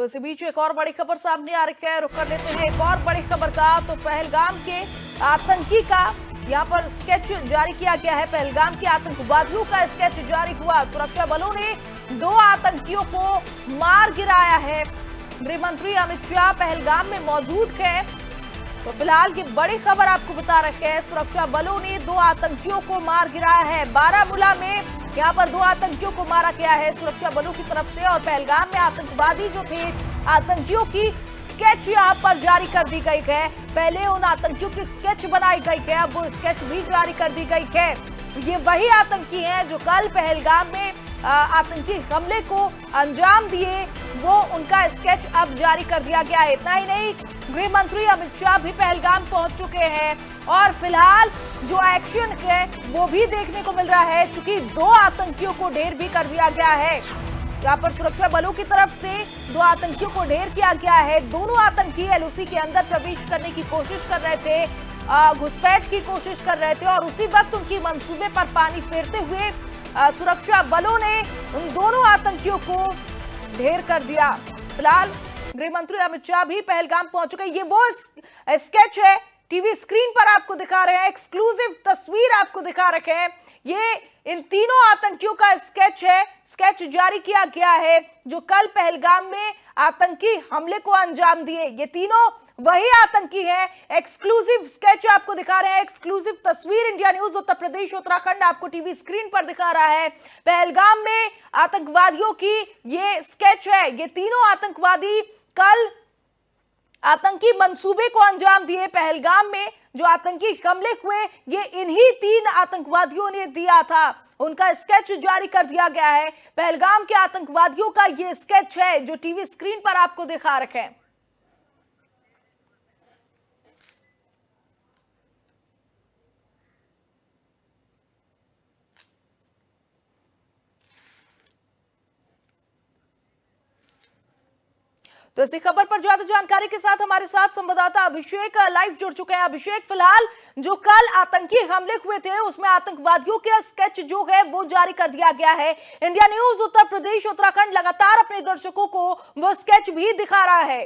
तो इसी बीच एक और बड़ी खबर सामने आ रही है। रुक कर लेते हैं एक और बड़ी खबर का। तो पहलगाम के आतंकी का यहाँ पर स्केच जारी किया गया है। पहलगाम के आतंकवादियों का स्केच जारी हुआ। सुरक्षा बलों ने 2 आतंकियों को मार गिराया है। गृह मंत्री अमित शाह पहलगाम में मौजूद है। तो फिलहाल ये बड़ी खबर आपको बता रखे हैं। सुरक्षा बलों ने 2 आतंकियों को मार गिराया है। बारामूला में यहाँ पर 2 आतंकियों को मारा गया है सुरक्षा बलों की तरफ से। और पहलगाम में आतंकवादी जो थे, आतंकियों की स्केच यहाँ पर जारी कर दी गई है। पहले उन आतंकियों की स्केच बनाई गई है, अब वो स्केच भी जारी कर दी गई है। ये वही आतंकी हैं जो कल पहलगाम में आतंकी हमले को अंजाम दिए, वो उनका स्केच अब जारी कर दिया गया है। इतना ही नहीं, गृह मंत्री अमित शाह भी पहलगाम पहुंच चुके हैं और फिलहाल जो एक्शन है वो भी देखने को मिल रहा है, चूंकि 2 आतंकियों को ढेर भी कर दिया गया है। यहाँ पर सुरक्षा बलों की तरफ से 2 आतंकियों को ढेर किया गया है। दोनों आतंकी एलओसी के अंदर प्रवेश करने की कोशिश कर रहे थे, घुसपैठ की कोशिश कर रहे थे और उसी वक्त उनकी मंसूबे पर पानी फेरते हुए सुरक्षा बलों ने उन दोनों आतंकियों को ढेर कर दिया। फिलहाल गृह मंत्री अमित शाह भी पहलगाम पहुंच चुके हैं। ये वो स्केच है, टीवी स्क्रीन पर आपको दिखा रहे हैं, एक्सक्लूसिव तस्वीर आपको दिखा रखे हैं। ये इन तीनों आतंकियों का स्केच है, स्केच जारी किया गया है जो कल पहलगाम में आतंकी हमले को अंजाम दिए। ये तीनों वही आतंकी हैं। एक्सक्लूसिव स्केच आपको दिखा रहे हैं, एक्सक्लूसिव तस्वीर इंडिया न्यूज उत्तर प्रदेश उत्तराखंड आपको टीवी स्क्रीन पर दिखा रहा है। पहलगाम में आतंकवादियों की ये स्केच है। ये तीनों आतंकवादी कल आतंकी मंसूबे को अंजाम दिए। पहलगाम में जो आतंकी हमले हुए ये इन्हीं 3 आतंकवादियों ने दिया था। उनका स्केच जारी कर दिया गया है। पहलगाम के आतंकवादियों का ये स्केच है जो टीवी स्क्रीन पर आपको दिखा रखे हैं। तो इसी खबर पर ज्यादा जानकारी के साथ हमारे साथ संवाददाता अभिषेक लाइव जुड़ चुके हैं। अभिषेक, फिलहाल जो कल आतंकी हमले हुए थे उसमें आतंकवादियों के स्केच जो है वो जारी कर दिया गया है। इंडिया न्यूज उत्तर प्रदेश उत्तराखंड लगातार अपने दर्शकों को वो स्केच भी दिखा रहा है।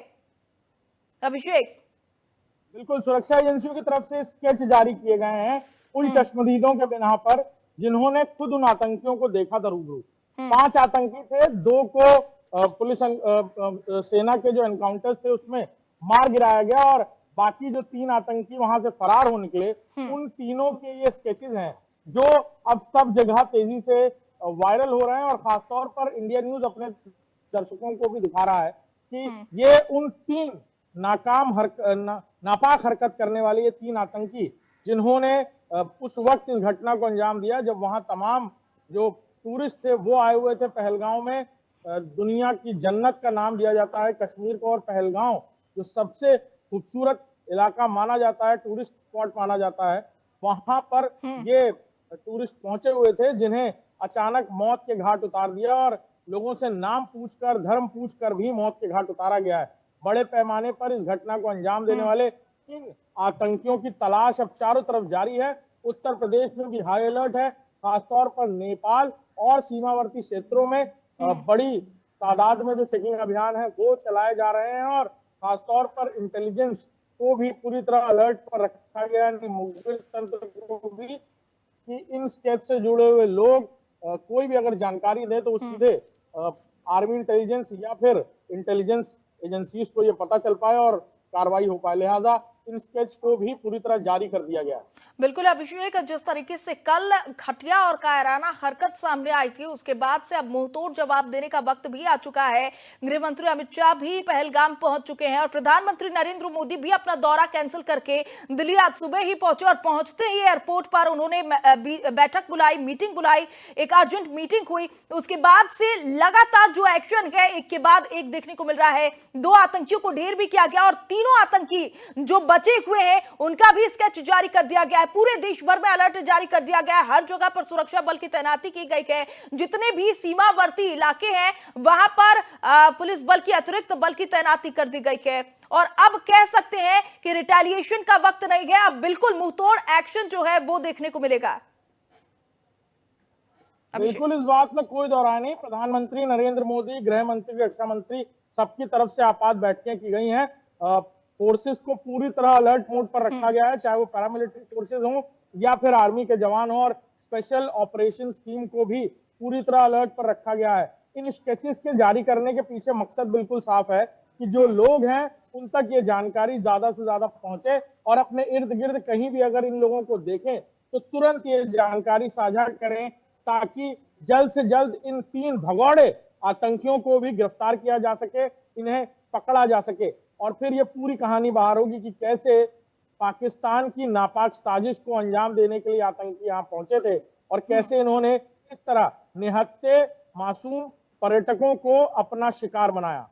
अभिषेक, बिल्कुल, सुरक्षा एजेंसियों की तरफ से स्केच जारी किए गए हैं उन चश्मदीदों के बिना पर जिन्होंने खुद उन आतंकियों को देखा था रूबरू। 5 आतंकी थे, 2 को पुलिस सेना के जो एनकाउंटर्स थे उसमें मार गिराया गया और बाकी जो 3 आतंकी वहां से फरार हो निकले, उन तीनों के ये स्केचेस हैं जो अब सब जगह तेजी से वायरल हो रहे हैं। और खासतौर पर इंडिया न्यूज अपने दर्शकों को भी दिखा रहा है कि ये उन 3 नापाक हरकत करने वाले ये 3 आतंकी जिन्होंने उस वक्त इस घटना को अंजाम दिया जब वहां तमाम जो टूरिस्ट थे वो आए हुए थे पहलगांव में। दुनिया की जन्नत का नाम दिया जाता है कश्मीर को और पहलगांव जो सबसे खूबसूरत इलाका माना जाता है, टूरिस्ट स्पॉट माना जाता है, वहां पर ये टूरिस्ट पहुंचे हुए थे जिन्हें अचानक मौत के घाट उतार दिया और लोगों से नाम पूछकर, धर्म पूछकर भी मौत के घाट उतारा गया है। बड़े पैमाने पर इस घटना को अंजाम देने वाले इन आतंकियों की तलाश अब चारों तरफ जारी है। उत्तर प्रदेश में भी हाई अलर्ट है, खासतौर पर नेपाल और सीमावर्ती क्षेत्रों में बड़ी तादाद में जो चेकिंग अभियान है वो चलाए जा रहे हैं और खासतौर पर इंटेलिजेंस को भी पूरी तरह अलर्ट पर रखा गया है, मुखबिर तंत्र को भी, कि इन स्केच से जुड़े हुए लोग कोई भी अगर जानकारी दे तो वो सीधे आर्मी इंटेलिजेंस या फिर इंटेलिजेंस एजेंसीज को ये पता चल पाए और कार्रवाई हो पाए। लिहाजा इन स्केच को भी पूरी तरह जारी कर दिया गया है। बिल्कुल अभिषेक, जिस तरीके से कल घटिया और कायराना हरकत सामने आई थी उसके बाद से अब मुंहतोड़ जवाब देने का वक्त भी आ चुका है। गृह मंत्री अमित शाह भी पहलगाम पहुंच चुके हैं और प्रधानमंत्री नरेंद्र मोदी भी अपना दौरा कैंसिल करके दिल्ली आज सुबह ही पहुंचे और पहुंचते ही एयरपोर्ट पर उन्होंने बैठक बुलाई, मीटिंग बुलाई, एक अर्जेंट मीटिंग हुई। उसके बाद से लगातार जो एक्शन है एक के बाद एक देखने को मिल रहा है। 2 आतंकियों को ढेर भी किया गया और तीनों आतंकी जो बचे हुए हैं उनका भी स्केच जारी कर दिया गया है। पूरे देश भर में अलर्ट जारी कर दिया गया है। हर जगह पर सुरक्षा बल की तैनाती की गई है। जितने भी सीमावर्ती इलाके हैं वहां पर पुलिस बल की अतिरिक्त बल की तैनाती कर दी गई है। और अब कह सकते हैं कि रिटेलिएशन का वक्त नहीं है, अब बिल्कुल मुंहतोड़ एक्शन जो है वो देखने को मिलेगा। अभिषेक। बिल्कुल, इस बात में कोई दो राय नहीं। प्रधानमंत्री नरेंद्र मोदी, गृह मंत्री, रक्षा मंत्री, सबकी तरफ से आपात बैठकें की गई हैं। फोर्सेस को पूरी तरह अलर्ट मोड पर रखा गया है, चाहे वो पैरामिलिट्री फोर्सेस हों या फिर आर्मी के जवान हों, और स्पेशल ऑपरेशंस टीम को भी पूरी तरह अलर्ट पर रखा गया है। इन स्केचेस के जारी करने के पीछे मकसद बिल्कुल साफ है कि जो लोग हैं उन तक ये जानकारी ज्यादा से ज्यादा पहुंचे, और अपने इर्द गिर्द कहीं भी अगर इन लोगों को देखें तो तुरंत ये जानकारी साझा करें, ताकि जल्द से जल्द इन 3 भगौड़े आतंकियों को भी गिरफ्तार किया जा सके, इन्हें पकड़ा जा सके। और फिर ये पूरी कहानी बाहर होगी कि कैसे पाकिस्तान की नापाक साजिश को अंजाम देने के लिए आतंकी यहाँ पहुंचे थे, और कैसे इन्होंने इस तरह निहत्थे मासूम पर्यटकों को अपना शिकार बनाया।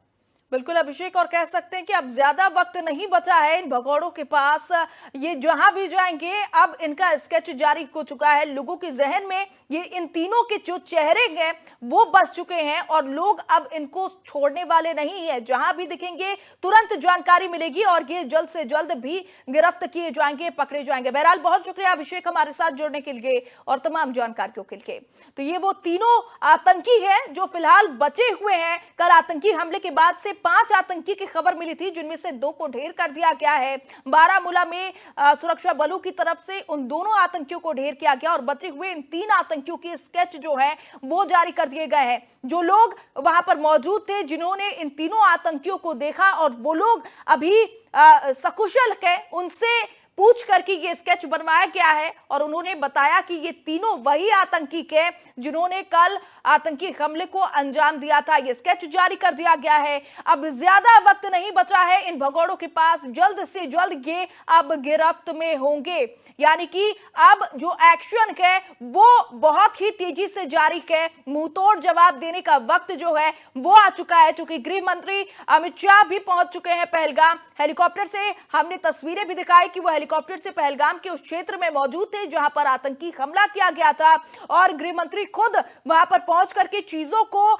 बिल्कुल अभिषेक, और कह सकते हैं कि अब ज्यादा वक्त नहीं बचा है इन भगौड़ों के पास। ये जहां भी जाएंगे अब इनका स्केच जारी हो चुका है। लोगों के जहन में ये इन तीनों के जो चेहरे हैं वो बस चुके हैं, और लोग अब इनको छोड़ने वाले नहीं है। जहां भी दिखेंगे तुरंत जानकारी मिलेगी और ये जल्द से जल्द भी गिरफ्त किए जाएंगे, पकड़े जाएंगे। बहरहाल बहुत शुक्रिया अभिषेक हमारे साथ जुड़ने के लिए और तमाम जानकारियों के लिए। तो ये वो तीनों आतंकी है जो फिलहाल बचे हुए हैं। कल आतंकी हमले के बाद से 5 आतंकी की खबर मिली थी, जिनमें से 2 को ढेर कर दिया गया है। बारामूला में सुरक्षा बलों की तरफ से उन दोनों आतंकियों को ढेर किया गया, और बचे हुए इन 3 आतंकियों के स्केच जो है वो जारी कर दिए गए हैं। जो लोग वहां पर मौजूद थे, जिन्होंने इन तीनों आतंकियों को देखा, और वो लोग अभी सकुशल है, उनसे पूछ करके ये स्केच बनवाया गया है, और उन्होंने बताया कि ये तीनों वही आतंकी के जिन्होंने कल आतंकी हमले को अंजाम दिया था। ये स्केच जारी कर दिया गया है। अब ज्यादा वक्त नहीं बचा है इन भगौड़ों के पास, जल्द से जल्द ये अब गिरफ्त में होंगे। यानी कि अब जो एक्शन है वो बहुत ही तेजी से जारी है। मुंहतोड़ जवाब देने का वक्त जो है वो आ चुका है, क्योंकि गृह मंत्री अमित शाह भी पहुंच चुके हैं पहलगाम। हेलीकॉप्टर से हमने तस्वीरें भी दिखाई कि वो हेलीकॉप्टर से पहलगाम के उस क्षेत्र में मौजूद थे जहां पर आतंकी हमला किया गया था, और गृह मंत्री खुद वहां पर पहुंच करके चीजों को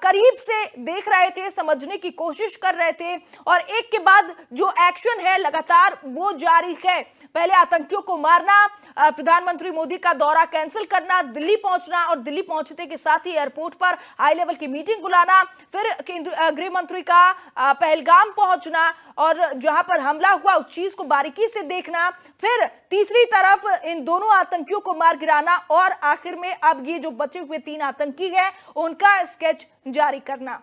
करीब से देख रहे थे, समझने की कोशिश कर रहे थे, और एक के बाद जो एक्शन है लगातार वो जारी है। पहले आतंकियों को मारना, प्रधानमंत्री मोदी का दौरा कैंसिल करना, दिल्ली पहुंचना, और दिल्ली पहुंचने के साथ ही एयरपोर्ट पर हाई लेवल की मीटिंग बुलाना, फिर गृह मंत्री का पहलगाम पहुंचना और जहां पर हमला हुआ उस चीज को बारीकी से देखना, फिर तीसरी तरफ इन दोनों आतंकियों को मार गिराना, और आखिर में अब ये जो बचे हुए 3 आतंकी हैं उनका स्केच जारी करना।